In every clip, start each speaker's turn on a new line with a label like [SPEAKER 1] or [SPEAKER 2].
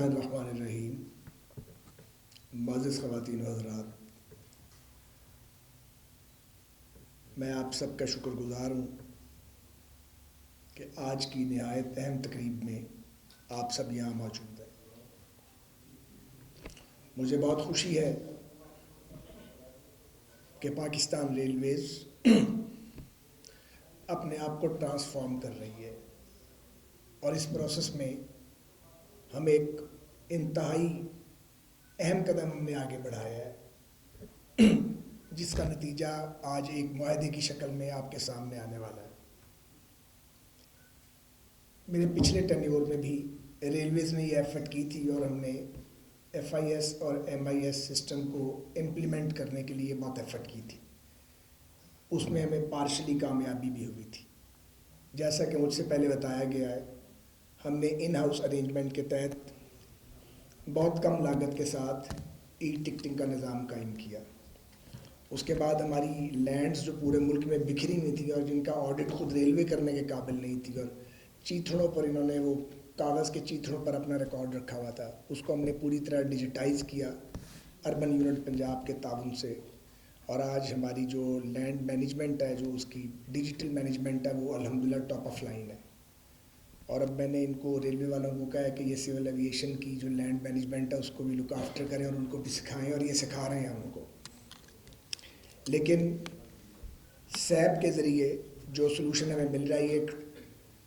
[SPEAKER 1] الرحمن الرحیم۔ معزز خواتین و حضرات، میں آپ سب کا شکر گزار ہوں کہ آج کی نہایت اہم تقریب میں آپ سب یہاں موجود ہیں۔ مجھے بہت خوشی ہے کہ پاکستان ریلویز اپنے آپ کو ٹرانسفارم کر رہی ہے اور اس پروسیس میں ہم ایک انتہائی اہم قدم ہم نے آگے بڑھایا ہے، جس کا نتیجہ آج ایک معاہدے کی شکل میں آپ کے سامنے آنے والا ہے۔ میرے پچھلے ٹینیور میں بھی ریلویز نے یہ ایفرٹ کی تھی اور ہم نے ایف آئی ایس اور ایم آئی ایس سسٹم کو امپلیمنٹ کرنے کے لیے بہت ایفرٹ کی تھی۔ اس میں ہمیں پارشلی کامیابی بھی ہوئی تھی۔ جیسا کہ مجھ سے پہلے بتایا گیا ہے، ہم نے ان ہاؤس ارینجمنٹ کے تحت بہت کم لاگت کے ساتھ ای ٹکٹنگ کا نظام قائم کیا۔ اس کے بعد ہماری لینڈز جو پورے ملک میں بکھری ہوئی تھی اور جن کا آڈٹ خود ریلوے کرنے کے قابل نہیں تھی، اور چیتھڑوں پر انہوں نے وہ کاغذ کے چیتھڑوں پر اپنا ریکارڈ رکھا ہوا تھا، اس کو ہم نے پوری طرح ڈیجیٹائز کیا اربن یونٹ پنجاب کے تعاون سے، اور آج ہماری جو لینڈ مینجمنٹ ہے، جو اس کی ڈیجیٹل مینجمنٹ ہے، وہ الحمدللہ ٹاپ آف لائن ہے۔ اور اب میں نے ان کو ریلوے والوں کو کہا ہے کہ یہ سول ایویشن کی جو لینڈ مینجمنٹ ہے اس کو بھی لک آفٹر کریں اور ان کو بھی سکھائیں، اور یہ سکھا رہے ہیں ہم ان کو۔ لیکن سیب کے ذریعے جو سلوشن ہمیں مل رہا ہے، یہ ایک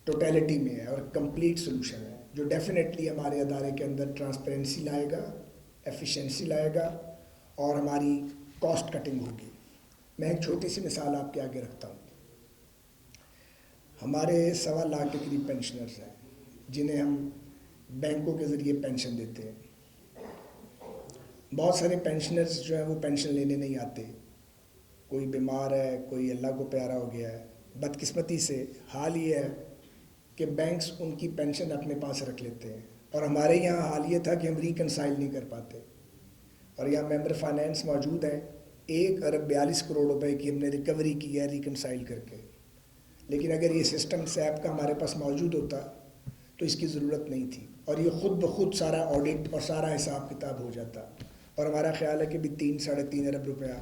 [SPEAKER 1] ٹوٹیلٹی میں ہے اور کمپلیٹ سلوشن ہے، جو ڈیفینیٹلی ہمارے ادارے کے اندر ٹرانسپیرنسی لائے گا، ایفیشنسی لائے گا اور ہماری کاسٹ کٹنگ ہوگی۔ میں ایک چھوٹی سی مثال آپ کے آگے رکھتا ہوں۔ ہمارے 1.25 لاکھ کے قریب پینشنرز ہیں جنہیں ہم بینکوں کے ذریعے پینشن دیتے ہیں۔ بہت سارے پینشنرز جو ہیں وہ پینشن لینے نہیں آتے، کوئی بیمار ہے، کوئی اللہ کو پیارا ہو گیا ہے۔ بدقسمتی سے حال یہ ہے کہ بینکس ان کی پینشن اپنے پاس رکھ لیتے ہیں، اور ہمارے یہاں حال یہ تھا کہ ہم ریکنسائل نہیں کر پاتے، اور یہاں ممبر فائنینس موجود ہیں۔ 1 ارب 42 کروڑ روپے کی ہم نے ریکوری کی ہے ریکنسائل کر کے۔ لیکن اگر یہ سسٹم سیپ کا ہمارے پاس موجود ہوتا تو اس کی ضرورت نہیں تھی، اور یہ خود بخود سارا آڈٹ اور سارا حساب کتاب ہو جاتا، اور ہمارا خیال ہے کہ بھی 3-3.5 ارب روپیہ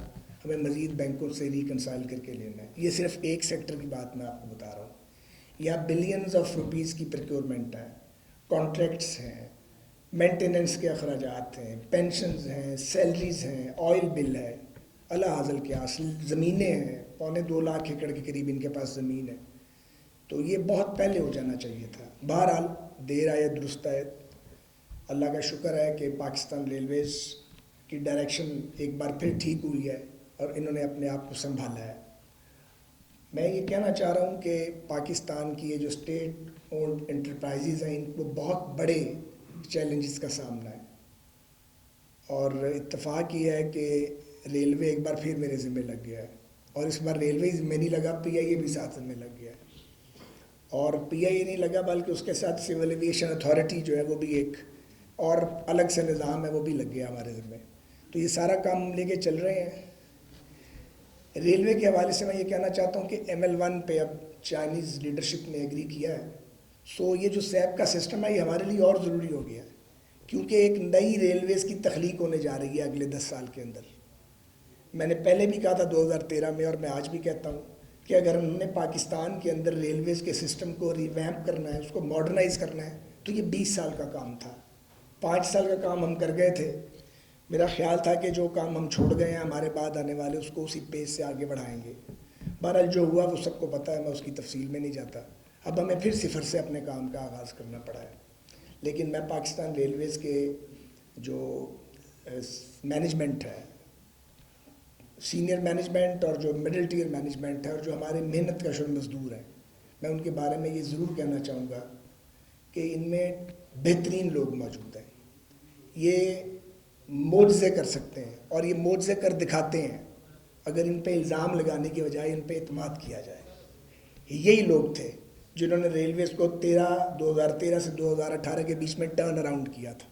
[SPEAKER 1] ہمیں مزید بینکوں سے ریکنسائل کر کے لینا ہے۔ یہ صرف ایک سیکٹر کی بات میں آپ کو بتا رہا ہوں۔ یہاں بلینز آف روپیز کی پروکیورمنٹ ہے، کانٹریکٹس ہیں، مینٹیننس کے اخراجات ہیں، پینشنز ہیں، سیلریز ہیں، آئل بل ہے، اللہ حاصل کے حاصل زمینیں ہیں، 2.25 لاکھ ایکڑ کے قریب ان کے پاس زمین ہے۔ تو یہ بہت پہلے ہو جانا چاہیے تھا۔ بہرحال دیر آئے درست آئے۔ اللہ کا شکر ہے کہ پاکستان ریلویز کی ڈائریکشن ایک بار پھر ٹھیک ہوئی ہے اور انہوں نے اپنے آپ کو سنبھالا ہے۔ میں یہ کہنا چاہ رہا ہوں کہ پاکستان کی یہ جو اسٹیٹ اونڈ انٹرپرائزز ہیں، ان کو بہت بڑے چیلنجز کا سامنا ہے، اور اتفاق یہ ہے کہ ریلوے ایک بار پھر میرے ذمہ لگ گیا ہے، اور اس بار ریلوے ذمہ نہیں لگا، پی آئی اے بھی ساتھ ذمہ لگ گیا ہے۔ اور پی آئی اے نہیں لگا بلکہ اس کے ساتھ سول ایویشن اتھارٹی جو ہے وہ بھی ایک اور الگ سے نظام ہے، وہ بھی لگ گیا ہمارے ذمہ۔ تو یہ سارا کام ہم لے کے چل رہے ہیں۔ ریلوے کے حوالے سے میں یہ کہنا چاہتا ہوں کہ ML1 پہ اب چائنیز لیڈرشپ نے ایگری کیا ہے، سو یہ جو سیپ کا سسٹم ہے یہ ہمارے لیے اور ضروری ہو گیا ہے، کیونکہ ایک نئی ریلویز کی تخلیق ہونے جا رہی ہے اگلے 10 سال کے اندر۔ میں نے پہلے بھی کہا تھا 2013 میں، اور میں آج بھی کہتا ہوں کہ اگر ہم نے پاکستان کے اندر ریلویز کے سسٹم کو ریویمپ کرنا ہے، اس کو ماڈرنائز کرنا ہے، تو یہ 20 سال کا کام تھا۔ 5 سال کا کام ہم کر گئے تھے۔ میرا خیال تھا کہ جو کام ہم چھوڑ گئے ہیں ہمارے بعد آنے والے اس کو اسی پیس سے آگے بڑھائیں گے۔ بہرحال جو ہوا وہ سب کو پتہ ہے، میں اس کی تفصیل میں نہیں جاتا۔ اب ہمیں پھر صفر سے اپنے کام کا آغاز کرنا پڑا ہے۔ لیکن میں پاکستان ریلویز کے جو مینجمنٹ ہے، سینئر مینجمنٹ اور جو مڈل ٹیئر مینجمنٹ ہے، اور جو ہمارے محنت کش مزدور ہیں، میں ان کے بارے میں یہ ضرور کہنا چاہوں گا کہ ان میں بہترین لوگ موجود ہیں۔ یہ معجزے کر سکتے ہیں، اور یہ معجزے کر دکھاتے ہیں اگر ان پہ الزام لگانے کی بجائے ان پہ اعتماد کیا جائے۔ یہی لوگ تھے جنہوں نے ریلویز کو 2013 سے 2018 کے بیچ میں ٹرن اراؤنڈ کیا تھا۔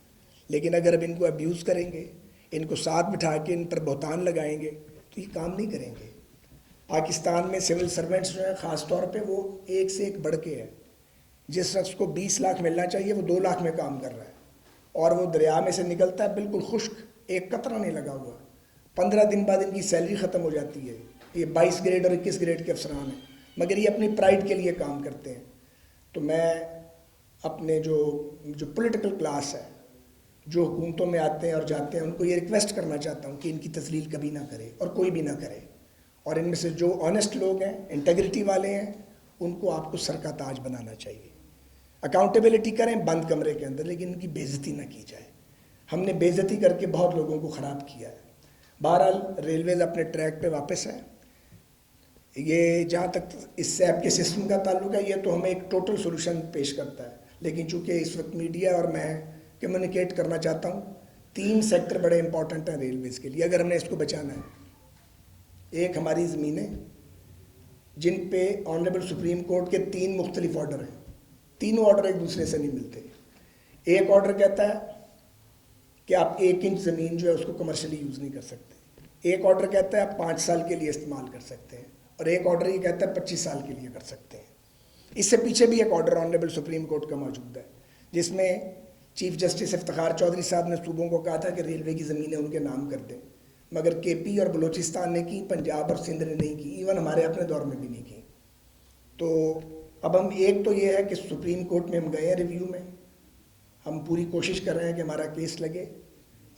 [SPEAKER 1] لیکن اگر اب ان کو ابیوز کریں گے، ان کو ساتھ بٹھا کے ان پر بہتان لگائیں گے، تو یہ کام نہیں کریں گے۔ پاکستان میں سول سرونٹس جو ہیں خاص طور پہ وہ ایک سے ایک بڑھ کے ہیں۔ جس شخص کو 20 لاکھ ملنا چاہیے وہ 2 لاکھ میں کام کر رہا ہے، اور وہ دریا میں سے نکلتا ہے بالکل خشک، ایک قطرہ نہیں لگا ہوا. 15 دن بعد ان کی سیلری ختم ہو جاتی ہے. یہ 22 گریڈ اور 21 گریڈ کے افسران ہیں، مگر یہ اپنی پرائڈ کے لیے کام کرتے ہیں. تو میں اپنے جو پولیٹیکل کلاس ہے، جو حکومتوں میں آتے ہیں اور جاتے ہیں، ان کو یہ ریکویسٹ کرنا چاہتا ہوں کہ ان کی تذلیل کبھی نہ کرے اور کوئی بھی نہ کرے. اور ان میں سے جو آنیسٹ لوگ ہیں، انٹیگریٹی والے ہیں، ان کو آپ کو سر کا تاج بنانا چاہیے. اکاؤنٹیبلٹی کریں بند کمرے کے اندر، لیکن ان کی بے عزتی نہ کی جائے. ہم نے بے عزتی کر کے بہت لوگوں کو خراب کیا ہے. بہرحال ریلویز اپنے ٹریک پہ واپس ہے. یہ جہاں تک اس سیپ کے سسٹم کا تعلق ہے، یہ تو ہمیں ایک ٹوٹل سولوشن پیش کرتا ہے. لیکن چونکہ اس وقت میڈیا اور میں کمیونیکیٹ کرنا چاہتا ہوں، 3 سیکٹر بڑے امپورٹنٹ ہیں ریلویز کے لیے اگر ہم نے اس کو بچانا ہے. ایک ہماری زمینیں، جن پہ آنریبل سپریم کورٹ کے 3 مختلف آرڈر ہیں. تینوں آرڈر ایک دوسرے سے نہیں ملتے. ایک آرڈر کہتا ہے کہ آپ 1 انچ زمین جو ہے اس کو کمرشلی یوز نہیں کر سکتے. ایک آرڈر کہتا ہے آپ 5 سال کے لیے استعمال کر سکتے ہیں، اور ایک آرڈر یہ کہتا ہے 25 سال کے لیے کر سکتے ہیں. اس سے پیچھے بھی ایک آرڈر آنریبل سپریم کورٹ کا موجود ہے، جس میں چیف جسٹس افتخار چودھری صاحب نے صوبوں کو کہا تھا کہ ریلوے کی زمینیں ان کے نام کر دیں، مگر کے پی اور بلوچستان نے کی، پنجاب اور سندھ نے نہیں کی، ایون ہمارے اپنے دور میں بھی نہیں کی. تو اب ہم ایک تو یہ ہے کہ سپریم کورٹ میں ہم گئے ہیں ریویو میں، ہم پوری کوشش کر رہے ہیں کہ ہمارا کیس لگے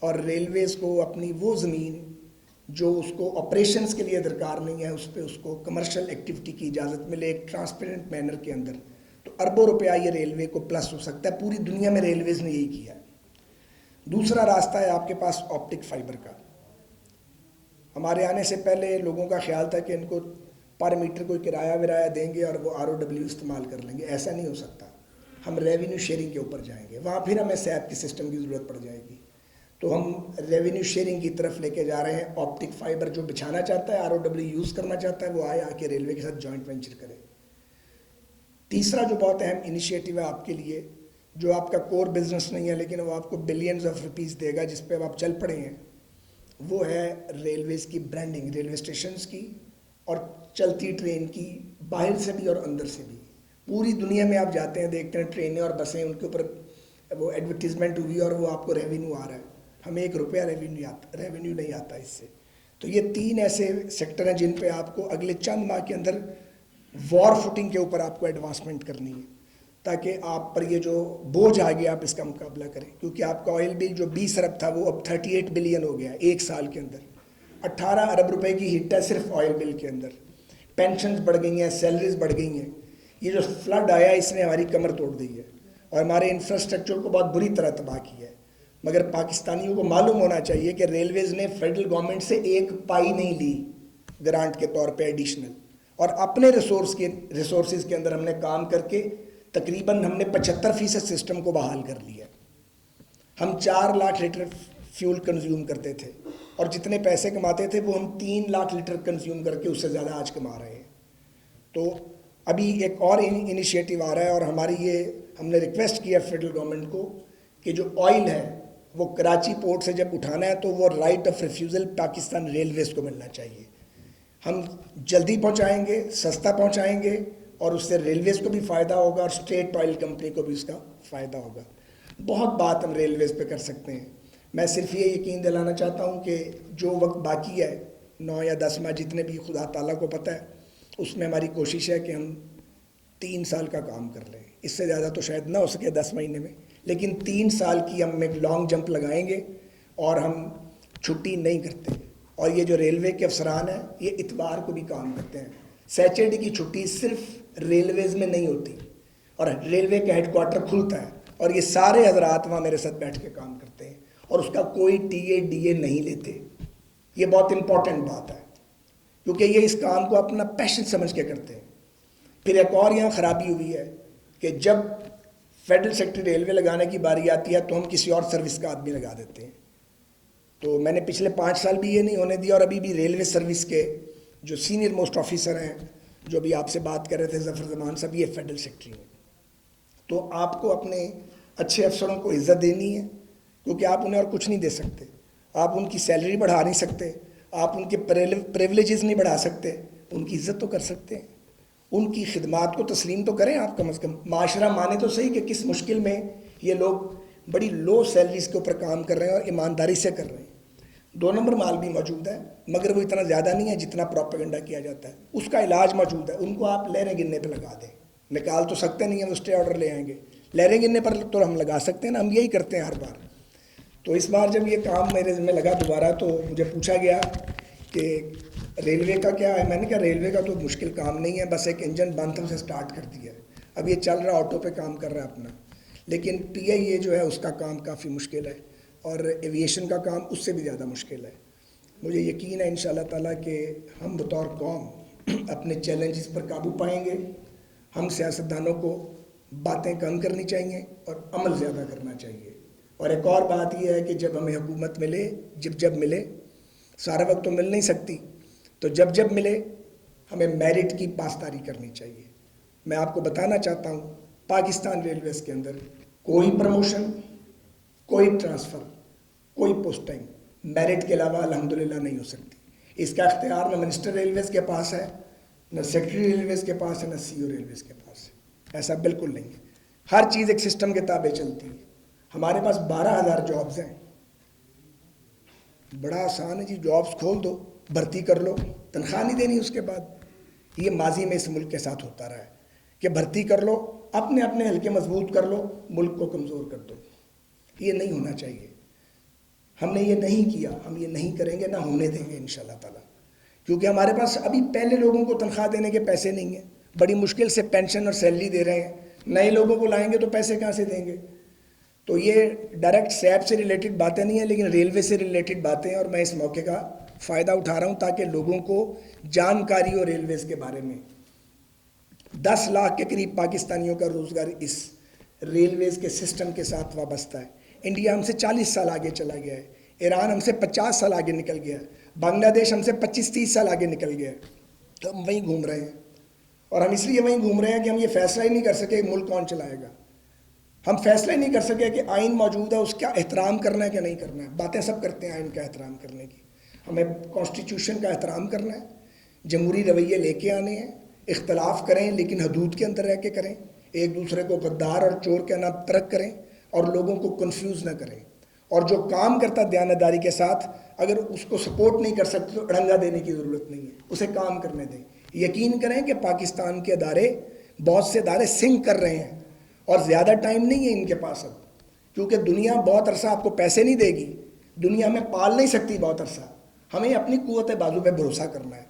[SPEAKER 1] اور ریلویز کو اپنی وہ زمین جو اس کو آپریشنز کے لیے درکار نہیں ہے، اس پہ اس کو کمرشل ایکٹیویٹی کی اجازت ملے ایک ٹرانسپیرنٹ مینر کے اندر. تو اربوں روپیہ یہ ریلوے کو پلس ہو سکتا ہے. پوری دنیا میں ریلویز نے یہی کیا ہے. دوسرا راستہ ہے آپ کے پاس آپٹک فائبر کا. ہمارے آنے سے پہلے لوگوں کا خیال تھا کہ ان کو پر میٹر کوئی کرایہ ورایہ دیں گے اور وہ ROW استعمال کر لیں گے. ایسا نہیں ہو سکتا. ہم ریونیو شیئرنگ کے اوپر جائیں گے، وہاں پھر ہمیں سیپ کے سسٹم کی ضرورت پڑ جائے گی. تو ہم ریونیو شیئرنگ کی طرف لے کے جا رہے ہیں. آپٹک فائبر جو بچھانا چاہتا ہے، ROW یوز کرنا چاہتا ہے، وہ آئے آ کے ریلوے کے ساتھ جوائنٹ وینچر کرے. تیسرا جو بہت اہم انیشیٹو ہے آپ کے لیے، جو آپ کا کور بزنس نہیں ہے لیکن وہ آپ کو بلینز آف روپیز دے گا، جس پہ اب آپ چل پڑے ہیں، وہ ہے ریلویز کی برانڈنگ، ریلوے اسٹیشنز کی اور چلتی ٹرین کی، باہر سے بھی اور اندر سے بھی. پوری دنیا میں آپ جاتے ہیں، دیکھتے ہیں ٹرینیں اور بسیں، ان کے اوپر وہ ایڈورٹیزمنٹ ہوئی اور وہ آپ کو ریونیو آ رہا ہے. ہمیں 1 روپیہ ریونیو نہیں آتا اس سے. تو یہ 3 ایسے سیکٹر ہیں جن پہ آپ کو اگلے چند ماہ کے اندر وار فوٹنگ کے اوپر آپ کو ایڈوانسمنٹ کرنی ہے، تاکہ آپ پر یہ جو بوجھ آ گیا آپ اس کا مقابلہ کریں. کیونکہ آپ کا آئل بل جو 20 ارب تھا وہ اب 38 بلین ہو گیا ہے 1 سال کے اندر. 18 ارب روپے کی ہٹ ہے صرف آئل بل کے اندر. پینشنز بڑھ گئی ہیں، سیلریز بڑھ گئی ہیں. یہ جو فلڈ آیا اس نے ہماری کمر توڑ دی ہے اور ہمارے انفراسٹرکچر کو بہت بری طرح تباہ کیا ہے. مگر پاکستانیوں کو معلوم ہونا چاہیے کہ ریلویز نے فیڈرل گورنمنٹ سے 1 پائی نہیں لی گرانٹ کے طور پہ ایڈیشنل، اور اپنے ریسورسز کے اندر ہم نے کام کر کے تقریباً ہم نے 75% سسٹم کو بحال کر لیا. ہم 4 لاکھ لیٹر فیول کنزیوم کرتے تھے اور جتنے پیسے کماتے تھے وہ ہم 3 لاکھ لیٹر کنزیوم کر کے اس سے زیادہ آج کما رہے ہیں. تو ابھی ایک اور انیشیٹو آ رہا ہے اور ہماری یہ ہم نے ریکویسٹ کیا فیڈرل گورنمنٹ کو کہ جو آئل ہے وہ کراچی پورٹ سے جب اٹھانا ہے تو وہ right of refusal Pakistan railways کو ملنا چاہیے. ہم جلدی پہنچائیں گے، سستا پہنچائیں گے اور اس سے ریلویز کو بھی فائدہ ہوگا اور اسٹیٹ آئل کمپنی کو بھی اس کا فائدہ ہوگا. بہت بات ہم ریلویز پہ کر سکتے ہیں. میں صرف یہ یقین دلانا چاہتا ہوں کہ جو وقت باقی ہے 9 یا 10 ماہ جتنے بھی خدا تعالیٰ کو پتہ ہے، اس میں ہماری کوشش ہے کہ ہم 3 سال کا کام کر لیں. اس سے زیادہ تو شاید نہ ہو سکے 10 مہینے میں، لیکن 3 سال کی ہم ایک لانگ جمپ لگائیں گے اور ہم چھٹی نہیں کرتے. اور یہ جو ریلوے کے افسران ہیں یہ اتوار کو بھی کام کرتے ہیں. سیچرڈے کی چھٹی صرف ریلویز میں نہیں ہوتی اور ریلوے کا ہیڈ کوارٹر کھلتا ہے اور یہ سارے حضرات وہاں میرے ساتھ بیٹھ کے کام کرتے ہیں اور اس کا کوئی ٹی اے نہیں لیتے. یہ بہت امپورٹنٹ بات ہے کیونکہ یہ اس کام کو اپنا پیشن سمجھ کے کرتے ہیں. پھر ایک اور یہاں خرابی ہوئی ہے کہ جب فیڈرل سیکٹری ریلوے لگانے کی باری آتی ہے تو ہم کسی اور سروس کا آدمی لگا دیتے ہیں. تو میں نے پچھلے 5 سال بھی یہ نہیں ہونے دیا اور ابھی بھی ریلوے سروس کے جو سینئر موسٹ آفیسر ہیں جو بھی آپ سے بات کر رہے تھے ظفر زمان صاحب، یہ فیڈرل سیکٹری ہیں. تو آپ کو اپنے اچھے افسروں کو عزت دینی ہے کیونکہ آپ انہیں اور کچھ نہیں دے سکتے. آپ ان کی سیلری بڑھا نہیں سکتے، آپ ان کے پریولیجز نہیں بڑھا سکتے، ان کی عزت تو کر سکتے ہیں. ان کی خدمات کو تسلیم تو کریں آپ کم از کم. معاشرہ مانے تو صحیح کہ کس مشکل میں یہ لوگ بڑی لو سیلریز کے اوپر کام کر رہے ہیں اور ایمانداری سے کر رہے ہیں. 2 نمبر مال بھی موجود ہے مگر وہ اتنا زیادہ نہیں ہے جتنا پروپیگنڈا کیا جاتا ہے. اس کا علاج موجود ہے. ان کو آپ لہریں گننے پہ لگا دیں. نکال تو سکتے نہیں ہیں, وہ اسٹے آرڈر لے آئیں گے. لہریں گننے پر تو ہم لگا سکتے ہیں نا, ہم یہی کرتے ہیں ہر بار. تو اس بار جب یہ کام میرے ذمہ لگا دوبارہ تو مجھے پوچھا گیا کہ ریلوے کا کیا ہے. میں نے کہا ریلوے کا تو مشکل کام نہیں ہے, بس ایک انجن بند تھا اسے سٹارٹ کر دیا ہے, اب یہ چل رہا آٹو پہ کام کر رہا ہے اپنا. لیکن پی آئی اے جو ہے اس کا کام کافی مشکل ہے اور ایویشن کا کام اس سے بھی زیادہ مشکل ہے. مجھے یقین ہے انشاءاللہ تعالیٰ کہ ہم بطور قوم اپنے چیلنجز پر قابو پائیں گے. ہم سیاستدانوں کو باتیں کم کرنی چاہیے اور عمل زیادہ کرنا چاہیے. اور ایک اور بات یہ ہے کہ جب ہمیں حکومت ملے, جب ملے, سارا وقت تو مل نہیں سکتی, تو جب ملے ہمیں میرٹ کی پاسداری کرنی چاہیے. میں آپ کو بتانا چاہتا ہوں پاکستان ریلویز کے اندر کوئی پروموشن, کوئی ٹرانسفر, کوئی پوسٹنگ میرٹ کے علاوہ الحمدللہ نہیں ہو سکتی. اس کا اختیار نہ منسٹر ریلویز کے پاس ہے, نہ سیکرٹری ریلویز کے پاس ہے, نہ سی او ریلویز کے پاس ہے. ایسا بالکل نہیں ہے. ہر چیز ایک سسٹم کے تابع چلتی ہے. ہمارے پاس 12,000 جابز ہیں. بڑا آسان ہے جی, جابز کھول دو, بھرتی کر لو, تنخواہ نہیں دینی اس کے بعد. یہ ماضی میں اس ملک کے ساتھ ہوتا رہا ہے کہ بھرتی کر لو, اپنے حلقے مضبوط کر لو, ملک کو کمزور کر دو. یہ نہیں ہونا چاہیے. ہم نے یہ نہیں کیا, ہم یہ نہیں کریں گے, نہ ہونے دیں گے انشاءاللہ تعالیٰ. کیونکہ ہمارے پاس ابھی پہلے لوگوں کو تنخواہ دینے کے پیسے نہیں ہیں. بڑی مشکل سے پینشن اور سیلری دے رہے ہیں. نئے لوگوں کو لائیں گے تو پیسے کہاں سے دیں گے؟ تو یہ ڈائریکٹ سیب سے ریلیٹڈ باتیں نہیں ہیں لیکن ریلوے سے ریلیٹڈ باتیں ہیں, اور میں اس موقع کا فائدہ اٹھا رہا ہوں تاکہ لوگوں کو جانکاری ہو ریلویز کے بارے میں. 10 لاکھ کے قریب پاکستانیوں کا روزگار اس ریلویز کے سسٹم کے ساتھ وابستہ ہے. انڈیا ہم سے 40 سال آگے چلا گیا ہے. ایران ہم سے 50 سال آگے نکل گیا ہے. بنگلہ دیش ہم سے 25-30 سال آگے نکل گیا ہے. تو ہم وہیں گھوم رہے ہیں, اور ہم اس لیے وہیں گھوم رہے ہیں کہ ہم یہ فیصلہ ہی نہیں کر سکے کہ ملک کون چلائے گا. ہم فیصلہ ہی نہیں کر سکے کہ آئین موجود ہے, اس کا احترام کرنا ہے کہ نہیں کرنا ہے. باتیں سب کرتے ہیں آئین کا احترام کرنے کی. ہمیں کانسٹیٹیوشن کا احترام کرنا ہے, جمہوری رویے لے کے آنے ہیں, اختلاف کریں لیکن حدود کے اندر رہ کے کریں, ایک دوسرے کو غدار اور چور کہنا ترک کریں اور لوگوں کو کنفیوز نہ کریں. اور جو کام کرتا دیانتداری کے ساتھ, اگر اس کو سپورٹ نہیں کر سکتے تو اڑنگا دینے کی ضرورت نہیں ہے, اسے کام کرنے دیں. یقین کریں کہ پاکستان کے ادارے, بہت سے ادارے سنک کر رہے ہیں اور زیادہ ٹائم نہیں ہے ان کے پاس اب, کیونکہ دنیا بہت عرصہ آپ کو پیسے نہیں دے گی, دنیا ہمیں پال نہیں سکتی بہت عرصہ. ہمیں اپنی قوت بازو پہ بھروسہ کرنا ہے.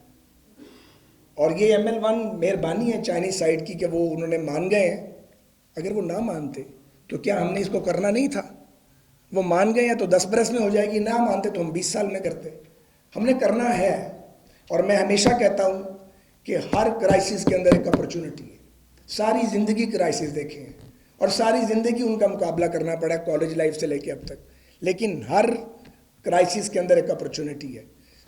[SPEAKER 1] اور یہ ML1 مہربانی ہے چائنیز سائڈ کی کہ وہ انہوں نے مان گئے ہیں. اگر وہ نہ مانتے تو کیا ہم نے اس کو کرنا نہیں تھا؟ وہ مان گئے ہیں تو 10 برس میں ہو جائے گی, نہ مانتے تو ہم 20 سال میں کرتے. ہم نے کرنا ہے. اور میں ہمیشہ کہتا ہوں کہ ہر کرائسس کے اندر ایک اپرچونٹی ہے. ساری زندگی کرائسس دیکھے ہیں اور ساری زندگی ان کا مقابلہ کرنا پڑا, کالج لائف سے لے کے اب تک, لیکن ہر کرائسس کے اندر ایک اپرچونٹی ہے.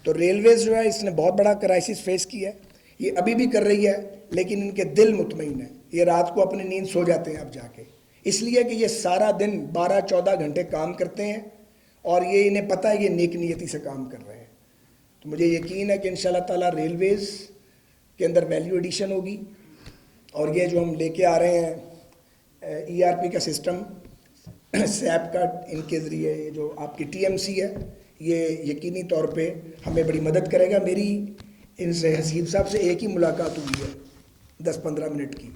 [SPEAKER 1] تو ریلویز جو ہے اس نے بہت بڑا کرائسس فیس کیا ہے, یہ ابھی بھی کر رہی ہے, لیکن ان کے دل مطمئن ہے. یہ رات کو اپنی نیند سو جاتے ہیں اب جا کے, اس لیے کہ یہ سارا دن 12-14 گھنٹے کام کرتے ہیں اور یہ انہیں پتہ ہے یہ نیک نیتی سے کام کر رہے ہیں. تو مجھے یقین ہے کہ انشاءاللہ تعالیٰ ریلویز کے اندر ویلیو ایڈیشن ہوگی. اور یہ جو ہم لے کے آ رہے ہیں ERP کا سسٹم, سیپ کا, ان کے ذریعے یہ جو آپ کی TMC ہے, یہ یقینی طور پہ ہمیں بڑی مدد کرے گا. میری ان سے حسیب صاحب سے ایک ہی ملاقات ہوئی ہے 10-15 منٹ کی,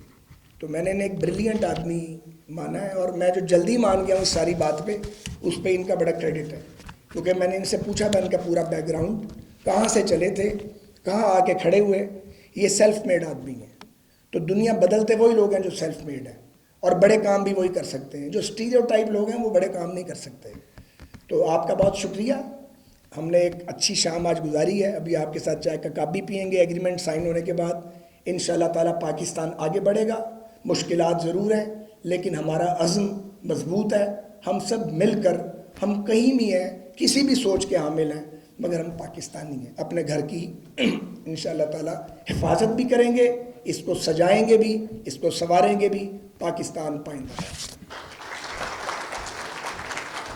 [SPEAKER 1] تو میں نے انہیں ایک بریلینٹ آدمی مانا ہے, اور میں جو جلدی مان گیا ہوں اس ساری بات پہ, اس پہ ان کا بڑا کریڈٹ ہے. کیونکہ میں نے ان سے پوچھا تھا ان کا پورا بیک گراؤنڈ, کہاں سے چلے تھے, کہاں آ کے کھڑے ہوئے. یہ سیلف میڈ آدمی ہیں. تو دنیا بدلتے وہی لوگ ہیں جو سیلف میڈ ہیں, اور بڑے کام بھی وہی کر سکتے ہیں. جو اسٹیریوٹائپ لوگ ہیں وہ بڑے کام نہیں کر سکتے. تو آپ کا بہت شکریہ. ہم نے ایک اچھی شام آج گزاری ہے. ابھی آپ کے ساتھ چائے کا کپ بھی پئیں گے. ایگریمنٹ سائن ہونے کے بعد انشاءاللہ تعالیٰ پاکستان آگے بڑھے گا. مشکلات ضرور ہیں لیکن ہمارا عزم مضبوط ہے. ہم سب مل کر, ہم کہیں بھی ہیں, کسی بھی سوچ کے حامل ہیں, مگر ہم پاکستانی ہیں. اپنے گھر کی انشاءاللہ تعالیٰ حفاظت بھی کریں گے, اس کو سجائیں گے بھی, اس کو سنواریں گے بھی. پاکستان پائندہ.